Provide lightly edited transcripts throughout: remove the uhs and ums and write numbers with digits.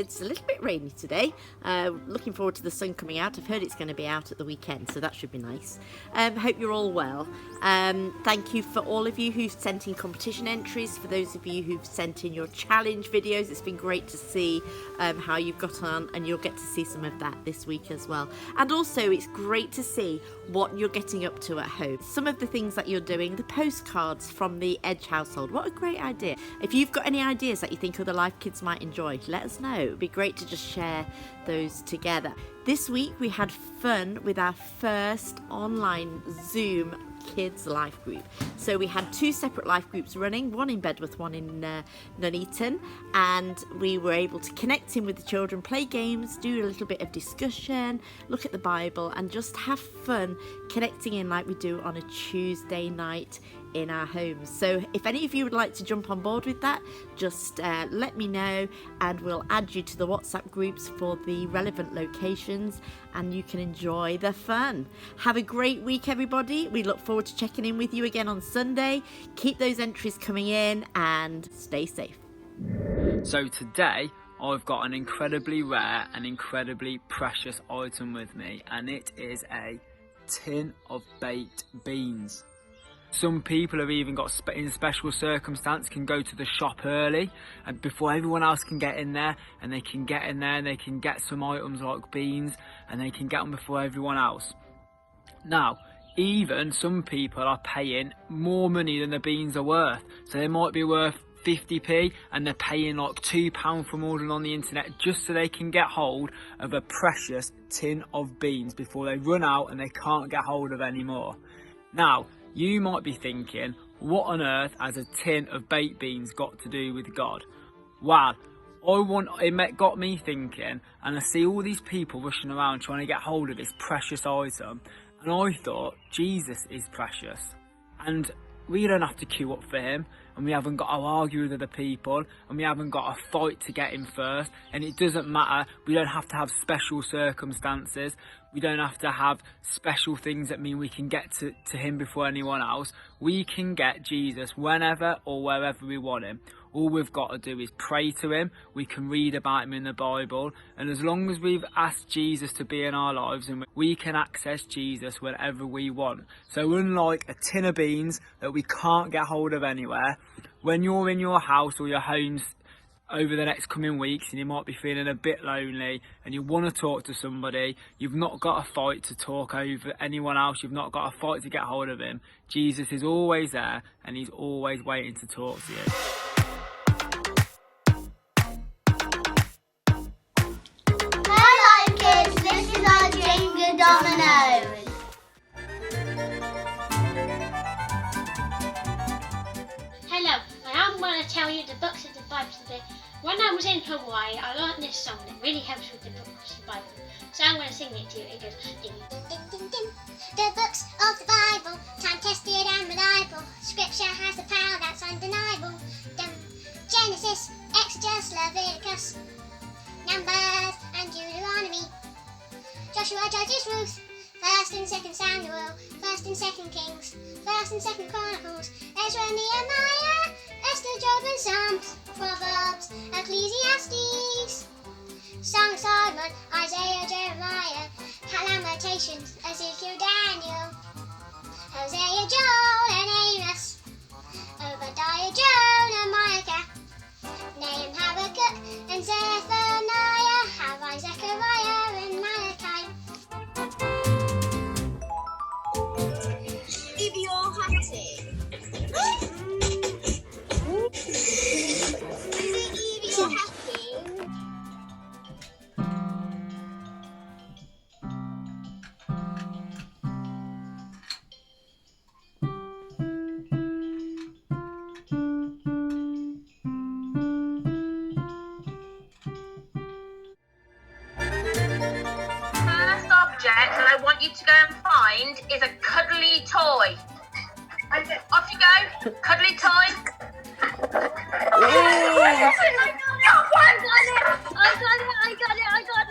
It's a little bit rainy today. Looking forward to the sun coming out. I've heard it's going to be out at the weekend, so that should be nice. Hope you're all well. Thank you for all of you who've sent in competition entries, for those of you who've sent in your challenge videos. It's been great to see how you've got on, and you'll get to see some of that this week as well. And also, it's great to see what you're getting up to at home. Some of the things that you're doing, the postcards from the Edge household. What a great idea. If you've got any ideas that you think other Life Kids might enjoy, let us know. It'd be great to just share those together. This week we had fun with our first online Zoom Kids life group. So we had 2 separate life groups running, one in Bedworth, one in Nuneaton, and we were able to connect in with the children, play games, do a little bit of discussion, look at the Bible, and just have fun connecting in like we do on a Tuesday night in our homes. So if any of you would like to jump on board with that, just let me know and we'll add you to the WhatsApp groups for the relevant locations, and you can enjoy the fun. Have a great week, everybody. We look forward to checking in with you again on Sunday. Keep those entries coming in and stay safe. So today I've got an incredibly rare and incredibly precious item with me, and it is a tin of baked beans. Some people have even got, in special circumstance, can go to the shop early and before everyone else can get in there, and they can get in there and they can get some items like beans, and they can get them before everyone else. Now, even some people are paying more money than the beans are worth. So they might be worth 50p and they're paying like £2 from ordering on the internet just so they can get hold of a precious tin of beans before they run out and they can't get hold of any more. Now, you might be thinking, what on earth has a tin of baked beans got to do with God? Well, it got me thinking, and I see all these people rushing around trying to get hold of this precious item, and I thought, Jesus is precious, and we don't have to queue up for him, and we haven't got to argue with other people, and we haven't got to fight to get him first, and it doesn't matter. We don't have to have special circumstances. We don't have to have special things that mean we can get to him before anyone else. We can get Jesus whenever or wherever we want him. All we've got to do is pray to him. We can read about him in the Bible. And as long as we've asked Jesus to be in our lives, and we can access Jesus whenever we want. So unlike a tin of beans that we can't get hold of anywhere, when you're in your house or your homes over the next coming weeks and you might be feeling a bit lonely and you want to talk to somebody, you've not got a fight to talk over anyone else, you've not got a fight to get hold of him. Jesus is always there and he's always waiting to talk to you. Hi LifeKids, this is our Jenga Dominoes. Hello, I am going to tell you the books of the Bible today. When I was in Hawaii, I learned this song that really helps with the books of the Bible. So I'm going to sing it to you. It goes ding, ding, ding, ding, ding. The books of the Bible, time tested and reliable. Scripture has the power that's undeniable. Genesis, Exodus, Leviticus, Numbers and Deuteronomy, Joshua, Judges, Ruth, 1st and 2nd Samuel, 1st and 2nd Kings, 1st and 2nd Chronicles, Ezra, Nehemiah, Esther, Job and Psalms, Proverbs, Ecclesiastes, Song of Solomon, Isaiah, Jeremiah, Lamentations, Ezekiel, Daniel, Hosea, Joel and Amos, Obadiah, Jonah, Micah, Nahum, Habakkuk and Zephaniah, Haggai, Zechariah and Malachi. If you're happy. If you're happy. Object that I want you to go and find is a cuddly toy. Off you go, cuddly toy.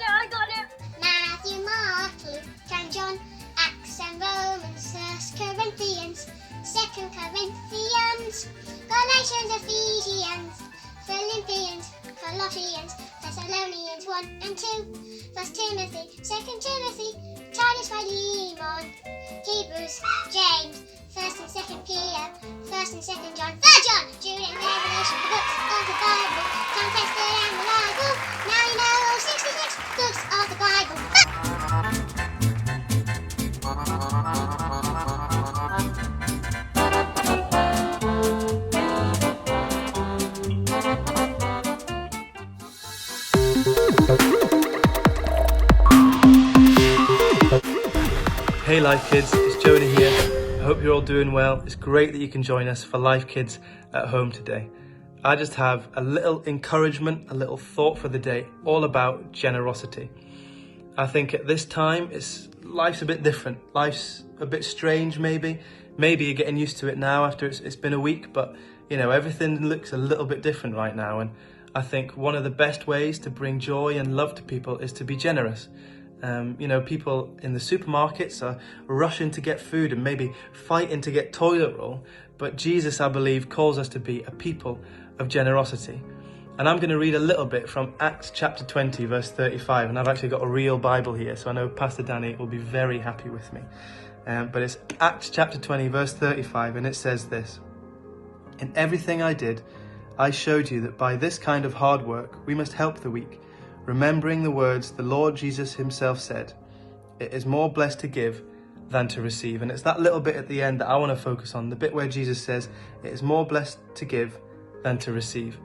I got it. Matthew, Mark, Luke and John, Acts and Romans, 1 Corinthians, 2 Corinthians, Galatians, Ephesians, Philippians, Colossians, Thessalonians 1 and 2, 1 Timothy, 2 Timothy, Titus, Philemon, Hebrews, James, 1st and 2nd Peter, 1st and 2nd John, 3rd John, Jude and Revelation, the books of the Bible, time tested and reliable. Now you know all 66 books of the Bible. Hey LifeKids, it's Jonah here. I hope you're all doing well. It's great that you can join us for LifeKids at home today. I just have a little encouragement, a little thought for the day, all about generosity. I think at this time, life's a bit different. Life's a bit strange maybe. Maybe you're getting used to it now after it's been a week, but you know, everything looks a little bit different right now. And I think one of the best ways to bring joy and love to people is to be generous. People in the supermarkets are rushing to get food and maybe fighting to get toilet roll. But Jesus, I believe, calls us to be a people of generosity. And I'm going to read a little bit from Acts chapter 20, verse 35. And I've actually got a real Bible here, so I know Pastor Danny will be very happy with me. But it's Acts chapter 20, verse 35, and it says this: "In everything I did, I showed you that by this kind of hard work we must help the weak, remembering the words the Lord Jesus himself said, 'It is more blessed to give than to receive.'" And it's that little bit at the end that I want to focus on, the bit where Jesus says, "It is more blessed to give than to receive."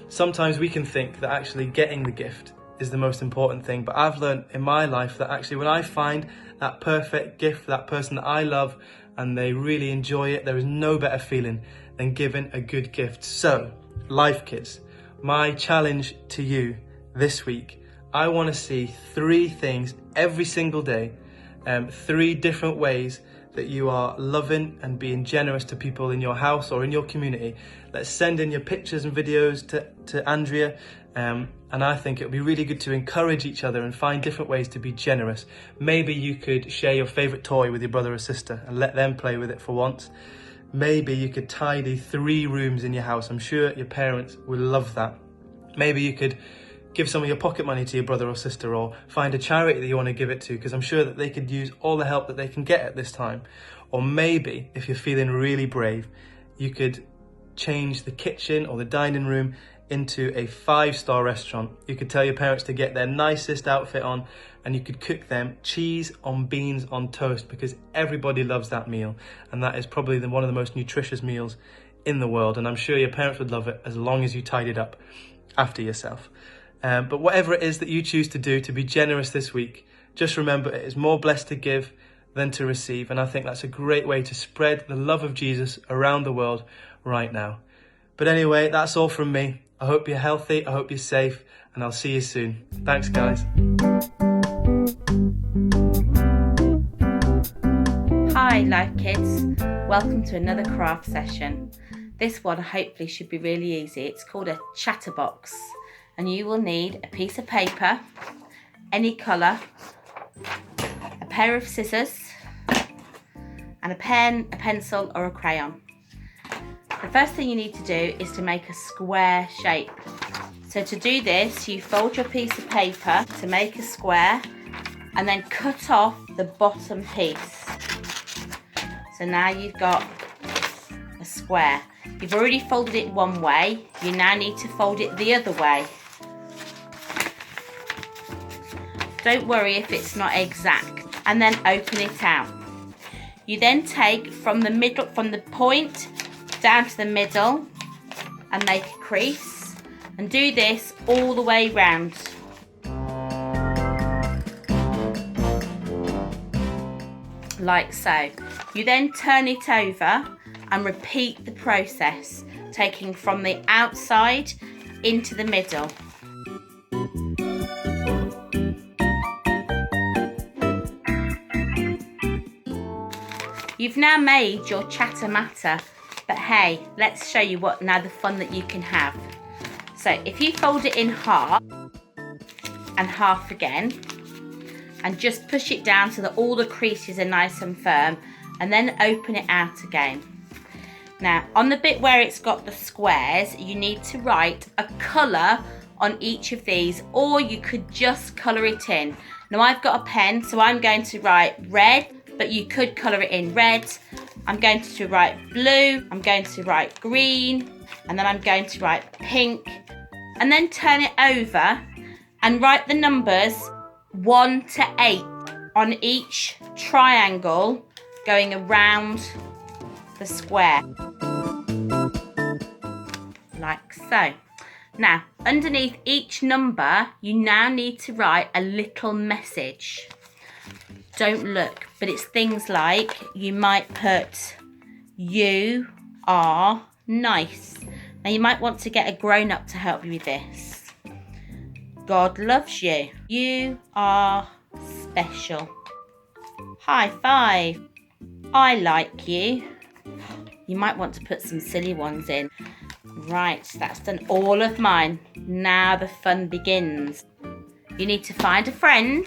Sometimes we can think that actually getting the gift is the most important thing, but I've learned in my life that actually when I find that perfect gift for that person that I love and they really enjoy it, there is no better feeling than giving a good gift. So, LifeKids, my challenge to you this week, I want to see 3 things every single day, 3 different ways that you are loving and being generous to people in your house or in your community. Let's send in your pictures and videos to Andrea, and I think it would be really good to encourage each other and find different ways to be generous. Maybe you could share your favourite toy with your brother or sister and let them play with it for once. Maybe you could tidy 3 rooms in your house. I'm sure your parents would love that. Maybe you could give some of your pocket money to your brother or sister, or find a charity that you want to give it to, because I'm sure that they could use all the help that they can get at this time. Or maybe, if you're feeling really brave, you could change the kitchen or the dining room into a 5-star restaurant. You could tell your parents to get their nicest outfit on, and you could cook them cheese on beans on toast, because everybody loves that meal, and that is probably one of the most nutritious meals in the world. And I'm sure your parents would love it as long as you tidied up after yourself. But whatever it is that you choose to do to be generous this week, just remember it is more blessed to give than to receive. And I think that's a great way to spread the love of Jesus around the world right now. But anyway, that's all from me. I hope you're healthy, I hope you're safe, and I'll see you soon. Thanks, guys. Hi LifeKids, welcome to another craft session. This one hopefully should be really easy. It's called a chatterbox. And you will need a piece of paper, any colour, a pair of scissors, and a pen, a pencil or a crayon. The first thing you need to do is to make a square shape. So to do this, you fold your piece of paper to make a square and then cut off the bottom piece. So now you've got a square. You've already folded it one way, you now need to fold it the other way. Don't worry if it's not exact, and then open it out. You then take from the middle, from the point down to the middle, and make a crease, and do this all the way round. Like so. You then turn it over and repeat the process, taking from the outside into the middle. You've now made your chatter matter, but hey, let's show you what now the fun that you can have. So if you fold it in half and half again, and just push it down so that all the creases are nice and firm, and then open it out again. Now on the bit where it's got the squares, you need to write a colour on each of these, or you could just colour it in. Now I've got a pen, so I'm going to write red, but you could colour it in red. I'm going to write blue, I'm going to write green, and then I'm going to write pink, and then turn it over and write the numbers 1 to 8 on each triangle going around the square, like so. Now, underneath each number, you now need to write a little message. Don't look, but it's things like, you might put, you are nice. Now you might want to get a grown-up to help you with this. God loves you. You are special. High five. I like you. You might want to put some silly ones in. Right, that's done all of mine. Now the fun begins. You need to find a friend.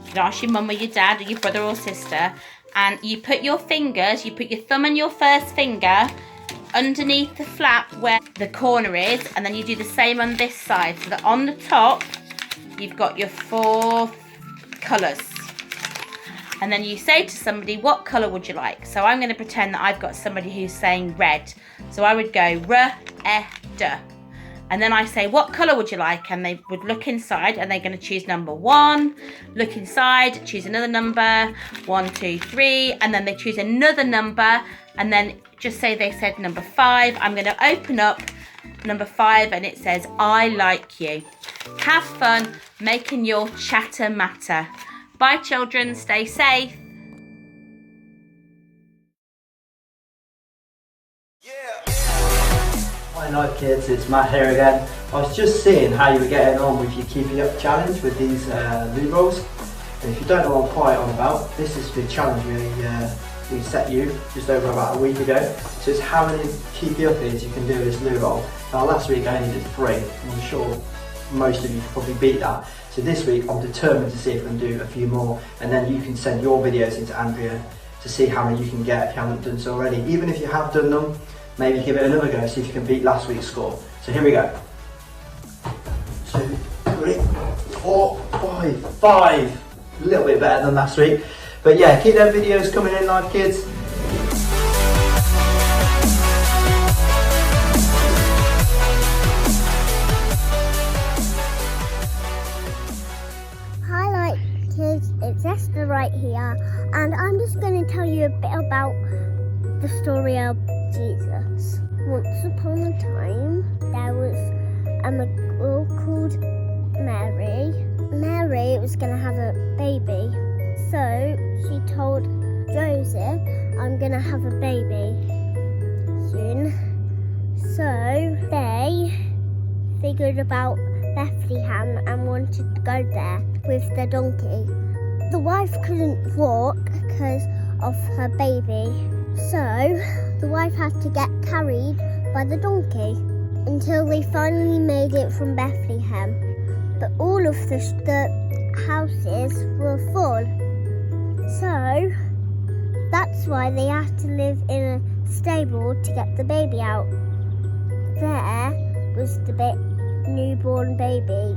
You can ask your mum or your dad or your brother or sister, and you put your fingers, you put your thumb and your first finger underneath the flap where the corner is, and then you do the same on this side, so that on the top you've got your 4 colours. And then you say to somebody, what colour would you like? So I'm going to pretend that I've got somebody who's saying red. So I would go R-E-D. And then I say, what colour would you like? And they would look inside, and they're going to choose number 1. Look inside, choose another number, 1, 2, 3. And then they choose another number. And then just say they said number 5. I'm going to open up number 5, and it says, I like you. Have fun making your chatter matter. Bye children, stay safe. Hi LifeKids, it's Matt here again. I was just seeing how you were getting on with your Keeping Up challenge with these loo rolls. And if you don't know what I'm quite on about, this is the challenge we set you just over about a week ago. So it's how many Keeping Uppies you can do with this loo roll. Now last week I only did 3, and I'm sure most of you probably beat that. So this week I'm determined to see if I can do a few more, and then you can send your videos into Andrea to see how many you can get if you haven't done so already. Even if you have done them, maybe give it another go, see if you can beat last week's score. So here we go. 2, 3, 4, 5, 5. A little bit better than last week. But yeah, keep them videos coming in, LifeKids. It's Esther right here, and I'm just going to tell you a bit about the story of Jesus. Once upon a time, there was a girl called Mary. Mary was going to have a baby, so she told Joseph, I'm going to have a baby soon. So they figured about Bethlehem and wanted to go there with the donkey. The wife couldn't walk because of her baby, so the wife had to get carried by the donkey until they finally made it from Bethlehem. But all of the houses were full, so that's why they had to live in a stable to get the baby out. There was the newborn baby.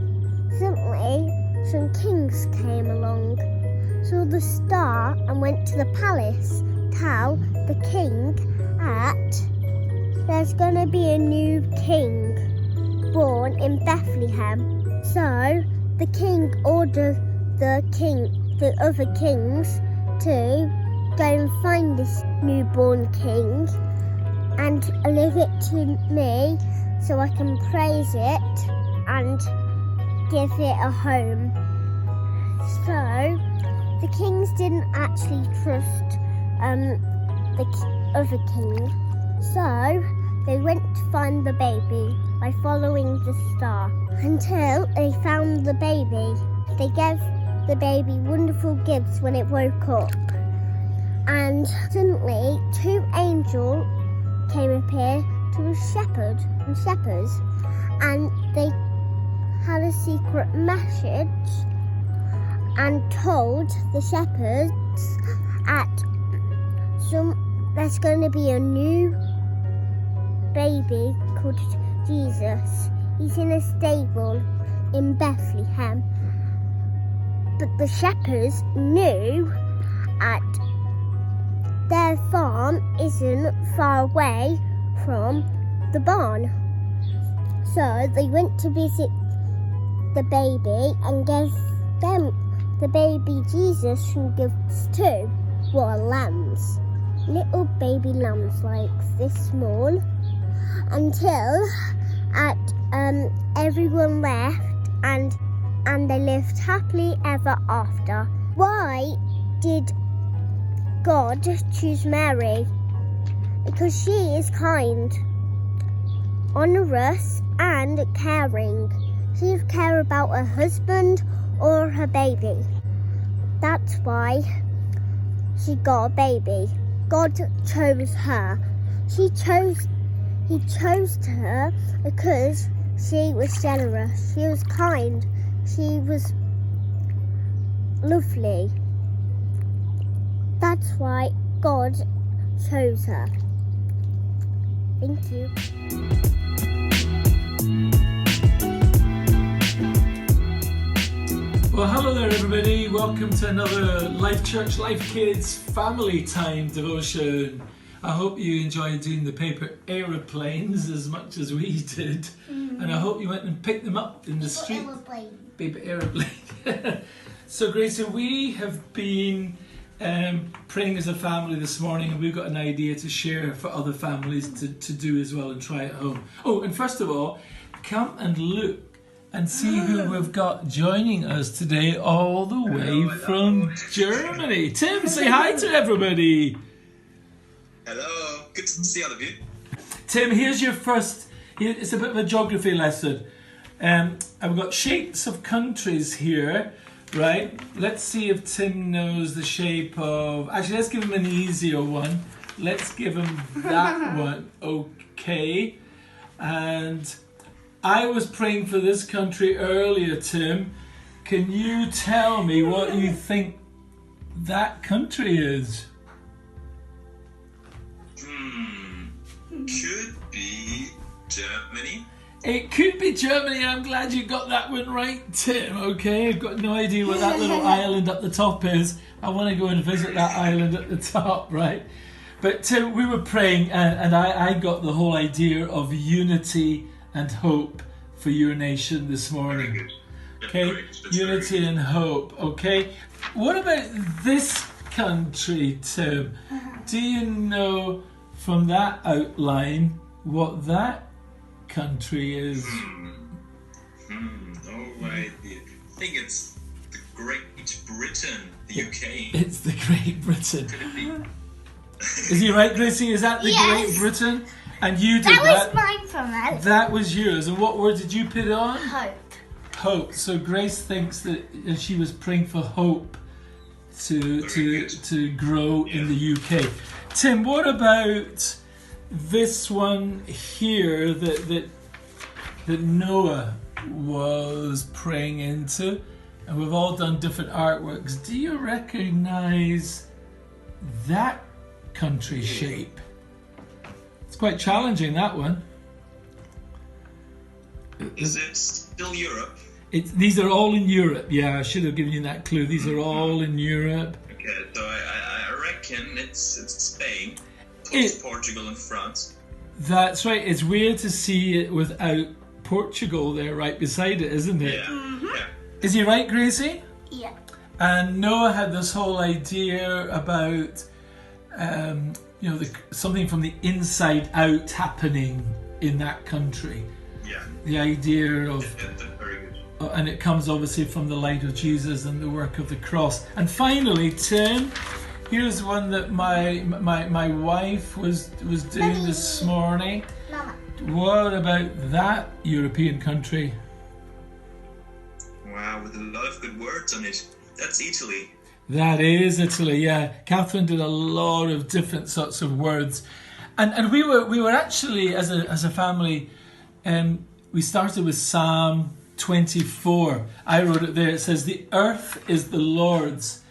Suddenly, some kings came along, saw the star and went to the palace. Tell the king that there's going to be a new king born in Bethlehem. So the king ordered the other kings to go and find this newborn king and leave it to me so I can praise it and give it a home. So the kings didn't actually trust the other king, so they went to find the baby by following the star until they found the baby. They gave the baby wonderful gifts when it woke up, and suddenly 2 angels came up here to a shepherd and shepherds, and they had a secret message and told the shepherds there's going to be a new baby called Jesus. He's in a stable in Bethlehem. But the shepherds knew that their farm isn't far away from the barn. So they went to visit the baby and gave them the baby Jesus some gifts too. What lambs. Little baby lambs like this small. Until everyone left and they lived happily ever after. Why did God choose Mary? Because she is kind, honourous and caring. She cares about her husband or her baby. That's why she got a baby. God chose her. He chose her because she was generous, she was kind, she was lovely. That's why God chose her. Thank you. Well, hello there everybody. Welcome to another Life Church, Life Kids family time devotion. I hope you enjoyed doing the paper aeroplanes as much as we did. And I hope you went and picked them up in the street. Paper aeroplane. So Gracie, we have been praying as a family this morning, and we've got an idea to share for other families to do as well and try at home. Oh, and first of all, come and look and see who we've got joining us today all the way from Germany. Tim, say hi to everybody. Hello, good to see all of you. Tim, here's your first, it's a bit of a geography lesson. I've got shapes of countries here, right? Let's see if Tim knows the shape of, actually let's give him an easier one. Let's give him that one, okay. And I was praying for this country earlier, Tim. Can you tell me what you think that country is? Could be Germany. It could be Germany. I'm glad you got that one right, Tim. Okay, I've got no idea what that little island up the top is. I want to go and visit that island at the top, right? But Tim, we were praying and I got the whole idea of unity and hope for your nation this morning. Okay, unity and hope. Okay, what about this country, Tim? Do you know from that outline what that country is? Alright, I think it's the Great Britain, the UK. It's the Great Britain. Could it be? Is he right, Gracie? Is that the Great Britain? And you did that. That was mine from that. That was yours. And what word did you put on? Hope. Hope. So Grace thinks that she was praying for hope to grow in the UK. Tim, what about this one here that Noah was praying into? And we've all done different artworks. Do you recognize that country shape? It's quite challenging, that one. Is it still Europe? These are all in Europe. Yeah, I should have given you that clue. These are all in Europe. Okay, so I reckon it's Spain, plus Portugal and France. That's right. It's weird to see it without Portugal there right beside it, isn't it? Yeah. Yeah. Is he right, Gracie? Yeah. And Noah had this whole idea about, something from the inside out happening in that country. Yeah. The idea of, Very good. and it comes obviously from the light of Jesus and the work of the cross. And finally, Tim, here's one that my wife was doing this morning. Mama. What about that European country? Wow, with a lot of good words on it. That's Italy. That is Italy, yeah. Catherine did a lot of different sorts of words, and we were actually as a family, we started with Psalm 24. I wrote it there. It says, "The earth is the Lord's,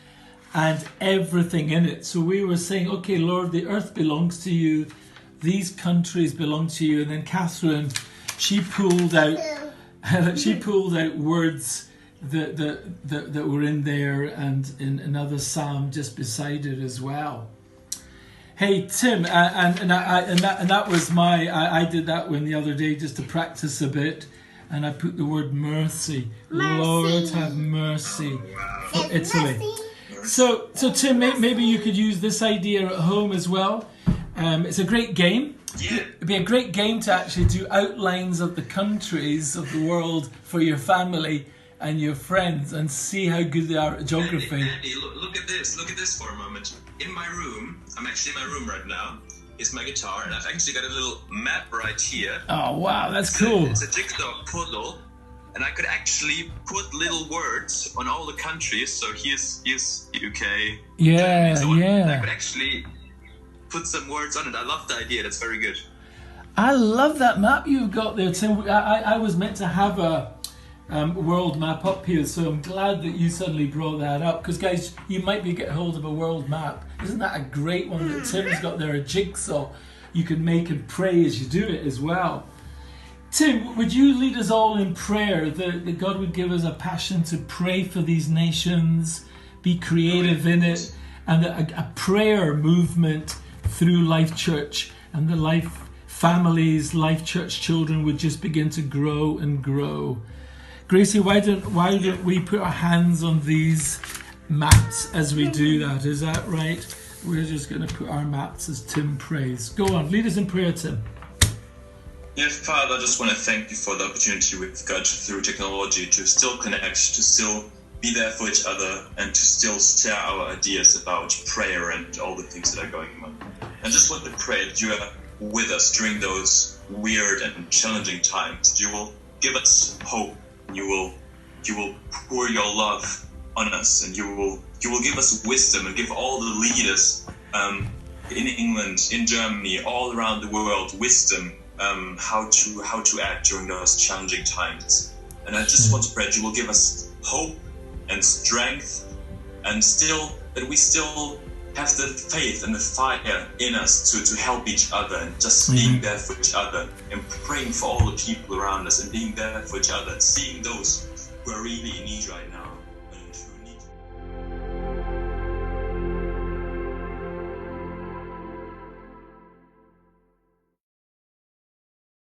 and everything in it." So we were saying, okay, Lord, the earth belongs to you. These countries belong to you. And then Catherine, she pulled out She pulled out words that were in there and in another psalm just beside it as well. Hey Tim, and that was I did that one the other day just to practice a bit, and I put the word mercy. Lord have mercy for Italy. So Tim, maybe you could use this idea at home as well. It's a great game. Yeah. It'd be a great game to actually do outlines of the countries of the world for your family and your friends and see how good they are at geography. Andy, look at this. Look at this for a moment. In my room, I'm actually in my room right now, is my guitar, and I've actually got a little map right here. Oh, wow, that's cool. It's a jigsaw puzzle, and I could actually put little words on all the countries. So here's UK. Yeah, so on. yeah. I could actually put some words on it. I love the idea. That's very good. I love that map you've got there, Tim. I was meant to have a world map up here, so I'm glad that you suddenly brought that up, because guys, you might be getting hold of a world map. Isn't that a great one that Tim's got there, a jigsaw you can make and pray as you do it as well. Tim, would you lead us all in prayer that God would give us a passion to pray for these nations, be creative in it, and a prayer movement through Life Church, and the Life families, Life Church children would just begin to grow and grow. Gracie, why don't we put our hands on these mats as we do that? Is that right? We're just going to put our mats as Tim prays. Go on, lead us in prayer, Tim. Yeah, Father, I just want to thank you for the opportunity we've got through technology to still connect, to still be there for each other, and to still share our ideas about prayer and all the things that are going on. I just want to pray that you are with us during those weird and challenging times. You will give us hope. You will pour your love on us, and you will give us wisdom and give all the leaders in England, in Germany, all around the world wisdom how to act during those challenging times. And I just want to pray that you will give us hope and strength, and that we still have the faith and the fire in us to help each other, and just being there for each other, and praying for all the people around us, and being there for each other, and seeing those who are really in need right now.